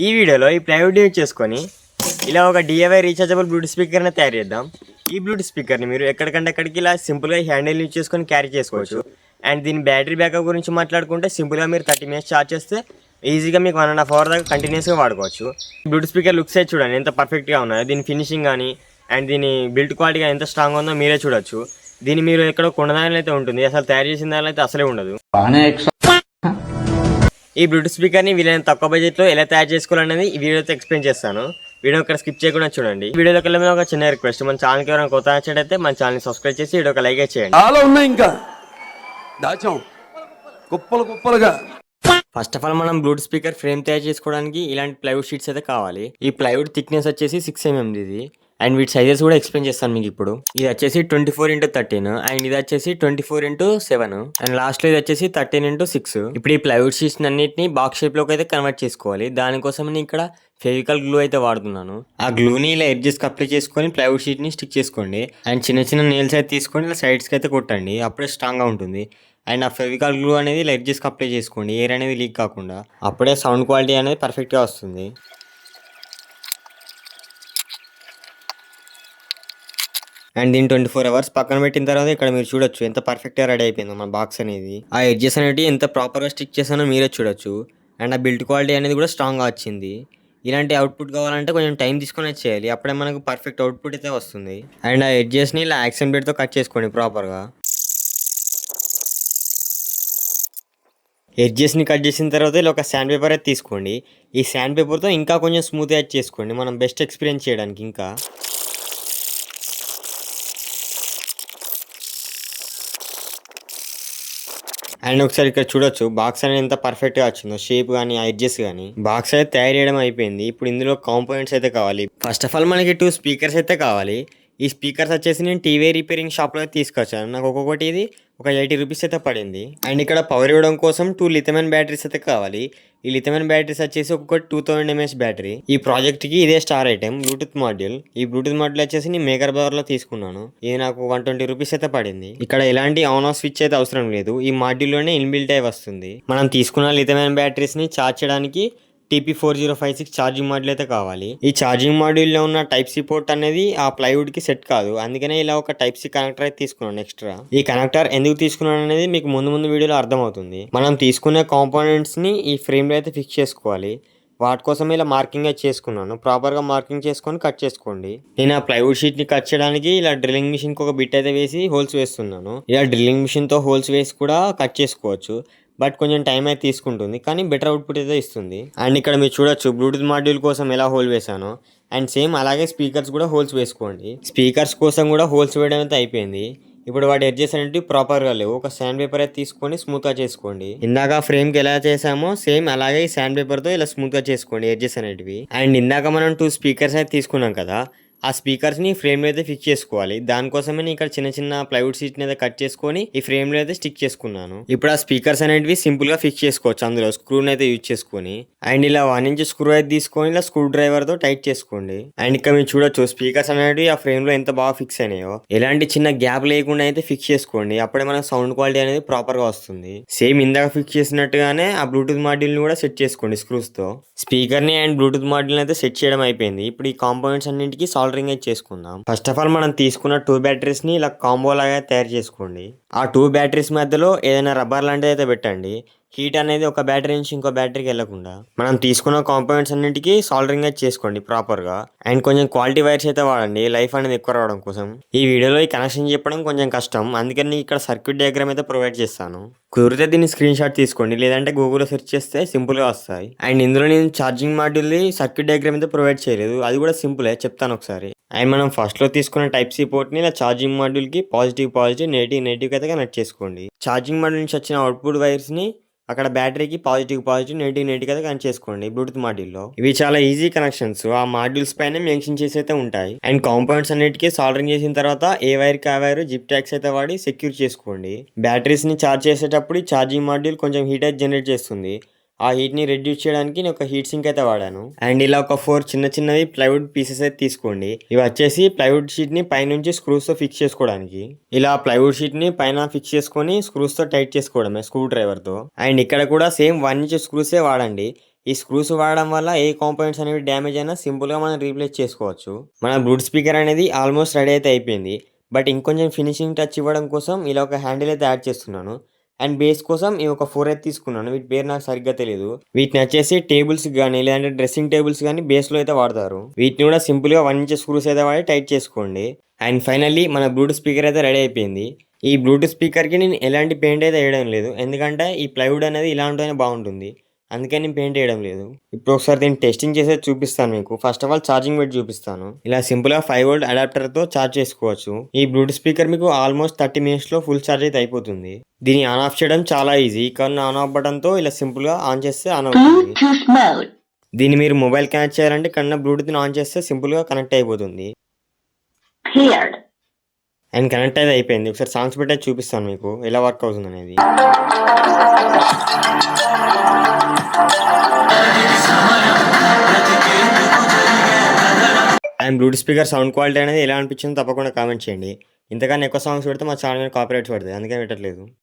ఈ వీడియోలో ఈ ప్లైవుడ్ యూజ్ చేసుకొని ఇలా ఒక DIY రీఛార్జబుల్ బ్లూటూత్ స్పీకర్ని తయారు చేద్దాం. ఈ బ్లూటూత్ స్పీకర్ని మీరు ఎక్కడికంటే అక్కడికి ఇలా సింపుల్గా హ్యాండిల్ యూజ్ చేసుకొని క్యారీ చేసుకోవచ్చు. అండ్ దీని బ్యాటరీ బ్యాకప్ గురించి మాట్లాడుకుంటే సింపుల్గా మీరు 30 minutes ఛార్జ్ చేస్తే ఈజీగా మీకు 1.5 hour దాకా కంటిన్యూస్గా వాడుకోవచ్చు. బ్లూటూత్ స్పీకర్ లుక్స్ అయితే చూడండి ఎంత పర్ఫెక్ట్గా ఉన్నాయో. దీని ఫినిషింగ్ కానీ అండ్ దీని బిల్డ్ క్వాలిటీ ఎంత స్ట్రాంగ్ ఉందో మీరే చూడొచ్చు. దీన్ని మీరు ఎక్కడ కొనదాని అయితే ఉంటుంది, అసలు తయారు చేసిన దాని అయితే అసలే ఉండదు. ఈ బ్లూటూత్ స్పీకర్ని వీలైన తక్కువ బడ్జెట్లో ఎలా తయారు చేసుకోవాలనేది ఈ వీడియోతో ఎక్స్ప్లెయిన్ చేస్తాను. వీడియో ఇక్కడ స్కిప్ చేయకుండా చూడండి. వీడియోలోకి వెళ్ళే ఒక చిన్న రిక్వెస్ట్, మన ఛానల్కి ఎవరైనా కొత్త నచ్చినట్టయితే మన ఛానల్ని సబ్స్క్రైబ్ చేసి వీడియో ఒక లైక్ చేయండి. చాలా ఉన్నాయి ఇంకా దాచాం కుప్పలు కుప్పలుగా. ఫస్ట్ ఆఫ్ ఆల్ మనం బ్లూటూత్ స్పీకర్ ఫ్రేమ్ తయారు చేసుకోవడానికి ఇలాంటి ప్లైవుడ్ షీట్స్ అయితే కావాలి. ఈ ప్లైవుడ్ థిక్నెస్ వచ్చేసి 6 mm ఇది. అండ్ వీటి సైజెస్ కూడా ఎక్స్ప్లెయిన్ చేస్తాను మీకు ఇప్పుడు. ఇది వచ్చేసి 24x13 అండ్ ఇది వచ్చేసి 24x7 అండ్ లాస్ట్ లో ఇది వచ్చేసి 13x6. ఇప్పుడు ఈ ప్లైవుడ్ షీట్స్ అన్నిటిని బాక్స్ షేప్ లోకి అయితే కన్వర్ట్ చేసుకోవాలి. దానికోసం నేను ఇక్కడ ఫెవికల్ గ్లూ అయితే వాడుతున్నాను. ఆ గ్లూని ఇలా ఎడ్జెస్ కి అప్లై చేసుకొని ప్లైవుడ్ షీట్ ని స్టిక్ చేసుకోండి. అండ్ చిన్న చిన్న నేల్స్ అయితే తీసుకొని ఇలా సైడ్స్ కి అయితే కొట్టండి, అప్పుడే స్ట్రాంగ్ గా ఉంటుంది. అండ్ ఆ ఫెవికల్ గ్లూ అనేది ఇలా ఎడ్జెస్ కి అప్లై చేసుకోండి, ఎయిర్ అనేది లీక్ కాకుండా. అప్పుడే సౌండ్ క్వాలిటీ అనేది పర్ఫెక్ట్ గా వస్తుంది. అండ్ దీన్ని 24 hours పక్కన పెట్టిన తర్వాత ఇక్కడ మీరు చూడొచ్చు ఎంత పర్ఫెక్ట్గా రెడీ అయిపోయిందో మన బాక్స్ అనేది. ఆ ఎడ్జెస్ అనేవి ఎంత ప్రాపర్గా స్టిక్ చేసానో మీరే చూడొచ్చు. అండ్ ఆ బిల్డ్ క్వాలిటీ అనేది కూడా స్ట్రాంగ్గా వచ్చింది. ఇలాంటి అవుట్పుట్ కావాలంటే కొంచెం టైం తీసుకొని చేయాలి, అప్పుడే మనకు పర్ఫెక్ట్ అవుట్పుట్ అయితే వస్తుంది. అండ్ ఆ ఎడ్జెస్ని ఇలా యాక్షన్ బ్లేడ్తో కట్ చేసుకోండి ప్రాపర్గా. ఎడ్జెస్ని కట్ చేసిన తర్వాత ఇలా ఒక శాండ్ పేపర్ అయితే తీసుకోండి. ఈ శాండ్ పేపర్తో ఇంకా కొంచెం స్మూత్ యాడ్ చేసుకోండి మనం బెస్ట్ ఎక్స్పీరియన్స్ చేయడానికి. ఇంకా అండ్ ఒకసారి ఇక్కడ చూడొచ్చు బాక్స్ అనేది ఎంత పర్ఫెక్ట్గా వచ్చిందో, షేప్ కానీ ఎడ్జెస్ కానీ. బాక్స్ అయితే తయారు చేయడం అయిపోయింది. ఇప్పుడు ఇందులో కాంపోనెంట్స్ అయితే కావాలి. ఫస్ట్ ఆఫ్ ఆల్ మనకి 2 స్పీకర్స్ అయితే కావాలి. ఈ స్పీకర్స్ వచ్చేసి నేను టీవీ రిపేరింగ్ షాప్లో అయితే తీసుకొచ్చాను. నాకు ఒక్కొక్కటి ఇది ఒక 80 rupees అయితే పడింది. అండ్ ఇక్కడ పవర్ ఇవ్వడం కోసం 2 lithium బ్యాటరీస్ అయితే కావాలి. ఈ లిథియం బ్యాటరీస్ వచ్చేసి ఒక్కొక్కటి 2000 mAh బ్యాటరీ. ఈ ప్రాజెక్ట్కి ఇదే స్టార్ ఐటెం బ్లూటూత్ మాడ్యూల్. ఈ బ్లూటూత్ మాడ్యూల్ వచ్చేసి నేను మేకర్ బజార్లో తీసుకున్నాను. ఇది నాకు 120 rupees అయితే పడింది. ఇక్కడ ఎలాంటి ఆన్ ఆఫ్ స్విచ్ అయితే అవసరం లేదు, ఈ మాడ్యూల్లోనే ఇన్బిల్ట్ అయి వస్తుంది. మనం తీసుకున్న లిథియం బ్యాటరీస్ని ఛార్జ్ చేయడానికి TP4056 ఛార్జింగ్ మాడ్యూల్ అయితే కావాలి. ఈ ఛార్జింగ్ మాడ్యూల్లో ఉన్న టైప్ సి పోర్ట్ అనేది ఆ ప్లైవుడ్ కి సెట్ కాదు, అందుకనే ఇలా ఒక టైప్ సి కనెక్టర్ అయితే తీసుకున్నాను ఎక్స్ట్రా. ఈ కనెక్టర్ ఎందుకు తీసుకున్నాను అనేది మీకు ముందు వీడియోలో అర్థమవుతుంది. మనం తీసుకునే కాంపోనెంట్స్ ని ఈ ఫ్రేమ్ లో అయితే ఫిక్స్ చేసుకోవాలి. వాటి కోసం ఇలా మార్కింగ్ అయితే చేసుకున్నాను. ప్రాపర్గా మార్కింగ్ చేసుకొని కట్ చేసుకోండి. నేను ఆ ప్లైవుడ్ షీట్ని కట్ చేయడానికి ఇలా డ్రిల్లింగ్ మిషన్కి ఒక బిట్ అయితే వేసి హోల్స్ వేస్తున్నాను. ఇలా డ్రిల్లింగ్ మిషన్తో హోల్స్ వేసి కూడా కట్ చేసుకోవచ్చు, బట్ కొంచెం టైం అయితే తీసుకుంటుంది, కానీ బెటర్ అవుట్పుట్ అయితే ఇస్తుంది. అండ్ ఇక్కడ మీరు చూడొచ్చు బ్లూటూత్ మాడ్యూల్ కోసం ఎలా హోల్ వేసాను. అండ్ సేమ్ అలాగే స్పీకర్స్ కూడా హోల్స్ వేసుకోండి. స్పీకర్స్ కోసం కూడా హోల్స్ వేయడం అయితే అయిపోయింది. ఇప్పుడు వాటి ఎడ్జెస్ అనేవి ప్రాపర్గా లేవు. ఒక శాండ్ పేపర్ అయితే తీసుకొని స్మూత్గా చేసుకోండి. ఇందాక ఫ్రేమ్కి ఎలా చేసామో సేమ్ అలాగే ఈ శాండ్ పేపర్తో ఇలా స్మూత్గా చేసుకోండి ఎడ్జెస్ అనేటివి. అండ్ ఇందాక మనం 2 స్పీకర్స్ అయితే తీసుకున్నాం కదా, ఆ స్పీకర్స్ని ఫ్రేమ్లో అయితే ఫిక్స్ చేసుకోవాలి. దానికోసమే నేను ఇక్కడ చిన్న చిన్న ప్లైవుడ్ షీట్ని అయితే కట్ చేసుకొని ఈ ఫ్రేమ్లో అయితే స్టిక్ చేసుకున్నాను. ఇప్పుడు ఆ స్పీకర్స్ అనేటివి సింపుల్గా ఫిక్స్ చేసుకోవచ్చు అందులో స్క్రూని అయితే యూజ్ చేసుకొని. అండ్ ఇలా 1 inch స్క్రూ అయితే తీసుకొని ఇలా స్క్రూ డ్రైవర్తో టైట్ చేసుకోండి. అండ్ ఇక్కడ మీరు చూడొచ్చు స్పీకర్స్ అనేవి ఆ ఫ్రేమ్లో ఎంత బాగా ఫిక్స్ అయినాయో. ఎలాంటి చిన్న గ్యాప్ లేకుండా అయితే ఫిక్స్ చేసుకోండి, అప్పుడే మన సౌండ్ క్వాలిటీ అనేది ప్రాపర్గా వస్తుంది. సేమ్ ఇందాక ఫిక్స్ చేసినట్టుగానే ఆ బ్లూటూత్ మాడ్యూల్ని కూడా సెట్ చేసుకోండి స్క్రూస్తో. స్పీకర్ని అండ్ బ్లూటూత్ మాడ్యూల్ని అయితే సెట్ చేయడం అయిపోయింది. ఇప్పుడు ఈ కాంపోనెంట్స్ అన్నింటికి సాల్డరింగ్ అయితే చేసుకుందాం. ఫస్ట్ ఆఫ్ ఆల్ మనం తీసుకున్న 2 బ్యాటరీస్ ని ఇలా కాంబో లాగా తయారు చేసుకోండి. ఆ 2 బ్యాటరీస్ మధ్యలో ఏదైనా రబ్బర్ లాంటిది అయితే పెట్టండి, హీట్ అనేది ఒక బ్యాటరీ నుంచి ఇంకో బ్యాటరీకి వెళ్లకుండా. మనం తీసుకున్న కాంపోనెంట్స్ అన్నింటికి సాల్డరింగ్ అయితే చేసుకోండి ప్రాపర్గా. అండ్ కొంచెం క్వాలిటీ వైర్స్ అయితే వాడండి, లైఫ్ అనేది ఎక్కువ రావడం కోసం. ఈ వీడియోలో ఈ కనెక్షన్ చెప్పడం కొంచెం కష్టం, అందుకని ఇక్కడ సర్క్యూట్ డయాగ్రామ్ అయితే ప్రొవైడ్ చేస్తాను. కుదిరితే దీన్ని స్క్రీన్ షాట్ తీసుకోండి, లేదంటే గూగుల్లో సెర్చ్ చేస్తే సింపుల్గా వస్తాయి. అండ్ ఇందులో నేను ఛార్జింగ్ మాడ్యూల్ని సర్క్యూట్ డయాగ్రామ్ అయితే ప్రొవైడ్ చేయలేదు, అది కూడా సింపులే, చెప్తాను ఒకసారి. అండ్ మనం ఫస్ట్లో తీసుకున్న టైప్ సి పోర్ట్ని ఇలా ఛార్జింగ్ మాడ్యూల్కి పాజిటివ్ నెగిటివ్ అయితే కనెక్ట్ చేసుకోండి. ఛార్జింగ్ మాడ్యూల్ నుంచి వచ్చిన అవుట్పుట్ వైర్స్ని అక్కడ బ్యాటరీకి పాజిటివ్ నెగిటివ్ అయితే కనెక్ట్ చేసుకోండి బ్లూటూత్ మాడ్యూల్లో. ఇవి చాలా ఈజీ కనెక్షన్స్, ఆ మాడ్యూల్స్ పైన మెన్షన్ చేసి అయితే ఉంటాయి. అండ్ కాంపోనెంట్స్ అన్నిటికీ సాల్డరింగ్ చేసిన తర్వాత ఏ వైర్కి ఆ వైర్ జిప్ ట్యాగ్స్ అయితే వాడి సెక్యూర్ చేసుకోండి. బ్యాటరీస్ ని ఛార్జ్ చేసేటప్పుడు ఛార్జింగ్ మాడ్యూల్ కొంచెం హీట్ అయితే జనరేట్ చేస్తుంది. ఆ హీట్ని రెడ్యూస్ చేయడానికి నేను ఒక హీట్ సింక్ అయితే వాడాను. అండ్ ఇలా ఒక 4 చిన్నవి ప్లైవుడ్ పీసెస్ అయితే తీసుకోండి. ఇవి వచ్చేసి ప్లైవుడ్ షీట్ని పైనుంచి స్క్రూస్తో ఫిక్స్ చేసుకోవడానికి. ఇలా ప్లైవుడ్ షీట్ని పైన ఫిక్స్ చేసుకొని స్క్రూస్తో టైట్ చేసుకోవడమే స్క్రూ డ్రైవర్తో. అండ్ ఇక్కడ కూడా సేమ్ 1 inch స్క్రూసే వాడండి, ఈ స్క్రూస్ వాడడం వల్ల ఏ కాంపోనెంట్స్ అనేవి డ్యామేజ్ అయినా సింపుల్గా మనం రీప్లేస్ చేసుకోవచ్చు. మన బ్లూటూత్ స్పీకర్ అనేది ఆల్మోస్ట్ రెడీ అయితే అయిపోయింది. బట్ ఇంకొంచెం ఫినిషింగ్ టచ్ ఇవ్వడం కోసం ఇలా ఒక హ్యాండిల్ అయితే యాడ్ చేస్తున్నాను. అండ్ బేస్ కోసం ఈ ఒక 4 అయితే తీసుకున్నాను. వీటి పేరు నాకు సరిగ్గా తెలియదు. వీటిని వచ్చేసి టేబుల్స్ కానీ లేదంటే డ్రెస్సింగ్ టేబుల్స్ కానీ బేస్లో అయితే వాడతారు. వీటిని కూడా సింపుల్గా 1 ఇంచ్ స్క్రూస్ అయితే వాడి టైట్ చేసుకోండి. అండ్ ఫైనల్లీ మన బ్లూటూత్ స్పీకర్ అయితే రెడీ అయిపోయింది. ఈ బ్లూటూత్ స్పీకర్కి నేను ఎలాంటి పెయింట్ అయితే వేయడం లేదు. ఎందుకంటే ఈ ప్లైవుడ్ అనేది ఇలా ఉంటేనే బాగుంటుంది. అందుకని నేను పెయింట్ వేయడం లేదు. ఇప్పుడు ఒకసారి దీన్ని టెస్టింగ్ చేసేది చూపిస్తాను మీకు. ఫస్ట్ ఆఫ్ ఆల్ ఛార్జింగ్ పెట్టి చూపిస్తాను. ఇలా సింపుల్గా 5 వోల్ట్ అడాప్టర్తో ఛార్జ్ చేసుకోవచ్చు. ఈ బ్లూటూత్ స్పీకర్ మీకు ఆల్మోస్ట్ 30 మినిట్స్లో ఫుల్ ఛార్జ్ అయితే అయిపోతుంది. దీన్ని ఆన్ ఆఫ్ చేయడం చాలా ఈజీ. ఇక్కడ ఆన్ ఆఫ్ బటన్తో ఇలా సింపుల్గా ఆన్ చేస్తే ఆన్ అవుతుంది. దీన్ని మీరు మొబైల్ కనెక్ట్ చేయాలంటే కన్నా బ్లూటూత్ని ఆన్ చేస్తే సింపుల్గా కనెక్ట్ అయిపోతుంది. అండ్ కనెక్ట్ అయితే అయిపోయింది. ఒకసారి సాంగ్స్ పెట్టే చూపిస్తాను మీకు ఎలా వర్క్ అవుతుంది అనేది. And Bluetooth speaker sound quality అనేది ఎలా అనిపించిందో తప్పకుండా కామెంట్ చేయండి. ఇంతకన్నా ఎక్కువ సాంగ్స్ పెడితే మా ఛానల్ మీద కాపీరైట్స్ పడతాయి. అందుకని పెట్టట్లేదు.